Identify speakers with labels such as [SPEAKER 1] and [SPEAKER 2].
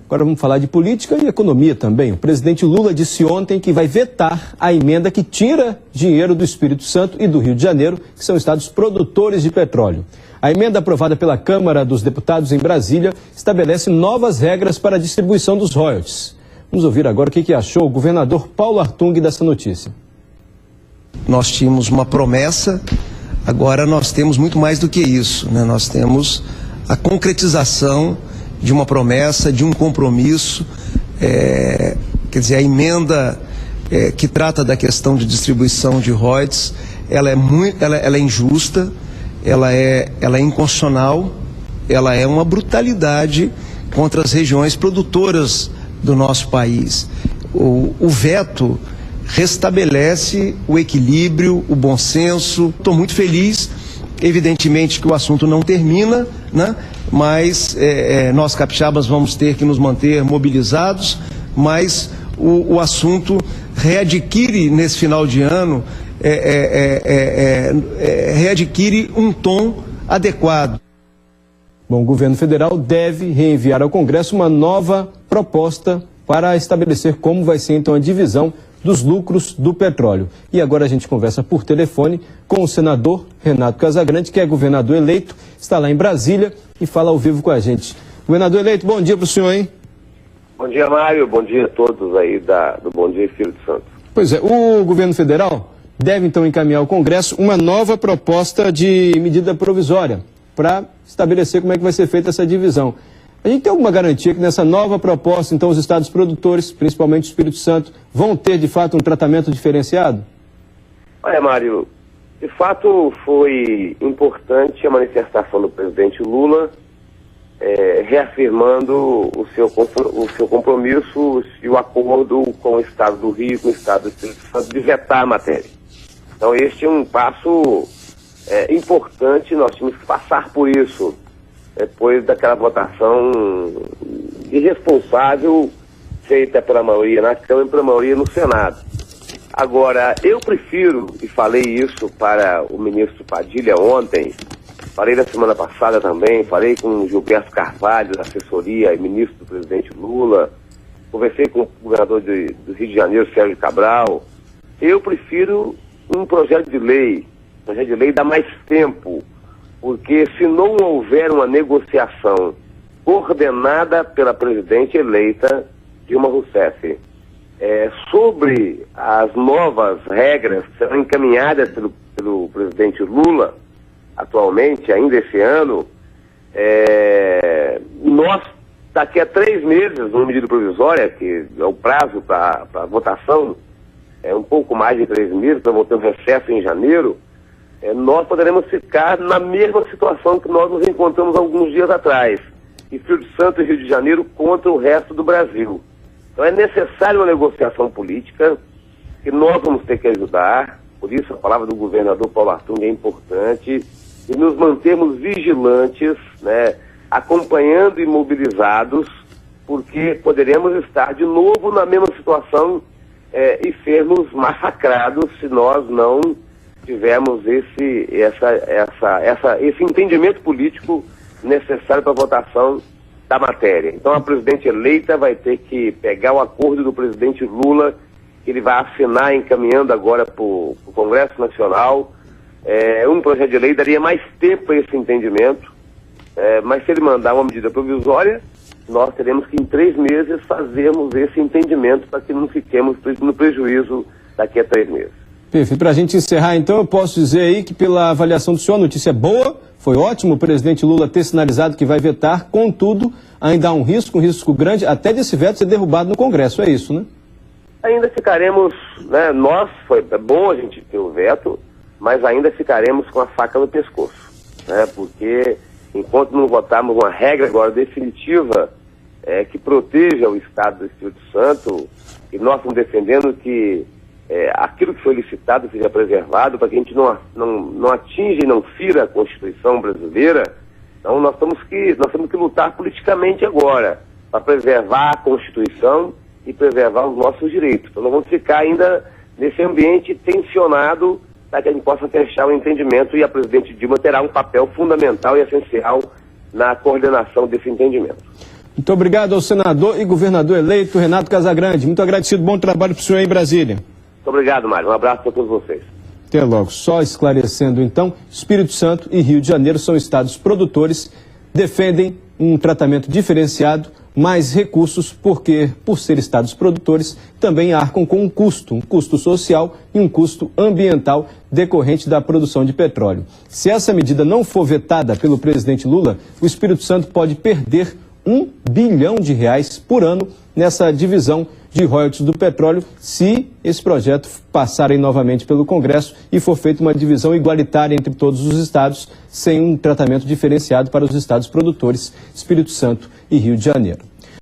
[SPEAKER 1] Agora vamos falar de política e economia também. O presidente Lula disse ontem que vai vetar a emenda que tira dinheiro do Espírito Santo e do Rio de Janeiro, que são estados produtores de petróleo. A emenda aprovada pela Câmara dos Deputados em Brasília estabelece novas regras para a distribuição dos royalties. Vamos ouvir agora o que achou o governador Paulo Artung dessa notícia.
[SPEAKER 2] Nós tínhamos uma promessa, agora nós temos muito mais do que isso, né? Nós temos a concretização de uma promessa, de um compromisso, quer dizer, a emenda que trata da questão de distribuição de royalties, ela é injusta, ela é inconstitucional, ela é uma brutalidade contra as regiões produtoras do nosso país. O veto restabelece o equilíbrio, o bom senso. Estou muito feliz, evidentemente que o assunto não termina, né? Mas nós capixabas vamos ter que nos manter mobilizados, mas o assunto readquire nesse final de ano, readquire um tom adequado.
[SPEAKER 1] Bom, o governo federal deve reenviar ao Congresso uma nova proposta para estabelecer como vai ser então a divisão dos lucros do petróleo. E agora a gente conversa por telefone com o senador Renato Casagrande, que é governador eleito, está lá em Brasília e fala ao vivo com a gente. Governador eleito, bom dia para o senhor, hein?
[SPEAKER 3] Bom dia, Mário. Bom dia a todos aí do Bom Dia Espírito Santo.
[SPEAKER 1] Pois é, o governo federal deve então encaminhar ao Congresso uma nova proposta de medida provisória para estabelecer como é que vai ser feita essa divisão. A gente tem alguma garantia que nessa nova proposta, então, os estados produtores, principalmente o Espírito Santo, vão ter, de fato, um tratamento diferenciado?
[SPEAKER 3] Olha, Mário, de fato foi importante a manifestação do presidente Lula, reafirmando o seu compromisso e o acordo com o Estado do Rio, com o Estado do Espírito Santo, de vetar a matéria. Então, este é um passo importante, nós tínhamos que passar por isso, depois daquela votação irresponsável feita pela maioria na Câmara e pela maioria no Senado. Agora, eu prefiro, e falei isso para o ministro Padilha ontem, falei na semana passada também, falei com o Gilberto Carvalho, da assessoria e ministro do presidente Lula, conversei com o governador do Rio de Janeiro, Sérgio Cabral. Eu prefiro um projeto de lei dá mais tempo, porque se não houver uma negociação coordenada pela presidente eleita Dilma Rousseff sobre as novas regras que serão encaminhadas pelo presidente Lula, atualmente, ainda esse ano, nós, daqui a 3 meses, numa medida provisória, que é o prazo para votação, um pouco mais de 3 meses, para voltar um recesso em janeiro, nós poderemos ficar na mesma situação que nós nos encontramos alguns dias atrás, Espírito Santo e Rio de Janeiro contra o resto do Brasil. Então é necessária uma negociação política que nós vamos ter que ajudar, por isso a palavra do governador Paulo Artung é importante, e nos mantermos vigilantes, né, acompanhando e mobilizados, porque poderemos estar de novo na mesma situação e sermos massacrados se nós não tivermos esse entendimento político necessário para a votação da matéria. Então a presidente eleita vai ter que pegar o acordo do presidente Lula, que ele vai assinar encaminhando agora para o Congresso Nacional. Um projeto de lei daria mais tempo a esse entendimento, mas se ele mandar uma medida provisória, nós teremos que em 3 meses fazermos esse entendimento para que não fiquemos no prejuízo daqui a 3 meses.
[SPEAKER 1] Perfeito. Para a gente encerrar, então, eu posso dizer aí que, pela avaliação do senhor, a notícia é boa, foi ótimo o presidente Lula ter sinalizado que vai vetar, contudo, ainda há um risco grande, até desse veto ser derrubado no Congresso, é isso, né?
[SPEAKER 3] Ainda ficaremos, né, é bom a gente ter o veto, mas ainda ficaremos com a faca no pescoço, né, porque enquanto não votarmos uma regra agora definitiva que proteja o Estado do Espírito Santo, e nós estamos defendendo que aquilo que foi licitado seja preservado, para que a gente não atinja e não fira a Constituição brasileira. Então nós temos que lutar politicamente agora para preservar a Constituição e preservar os nossos direitos. Então nós vamos ficar ainda nesse ambiente tensionado para que a gente possa fechar o entendimento, e a presidente Dilma terá um papel fundamental e essencial na coordenação desse entendimento.
[SPEAKER 1] Muito obrigado ao senador e governador eleito Renato Casagrande. Muito agradecido, bom trabalho para o senhor aí em Brasília.
[SPEAKER 3] Muito obrigado, Mário. Um abraço para todos vocês.
[SPEAKER 1] Até logo. Só esclarecendo então, Espírito Santo e Rio de Janeiro são estados produtores, defendem um tratamento diferenciado, mais recursos, porque, por ser estados produtores, também arcam com um custo social e um custo ambiental decorrente da produção de petróleo. Se essa medida não for vetada pelo presidente Lula, o Espírito Santo pode perder R$1 bilhão por ano nessa divisão de royalties do petróleo, se esse projeto passar aí novamente pelo Congresso e for feita uma divisão igualitária entre todos os estados, sem um tratamento diferenciado para os estados produtores, Espírito Santo e Rio de Janeiro.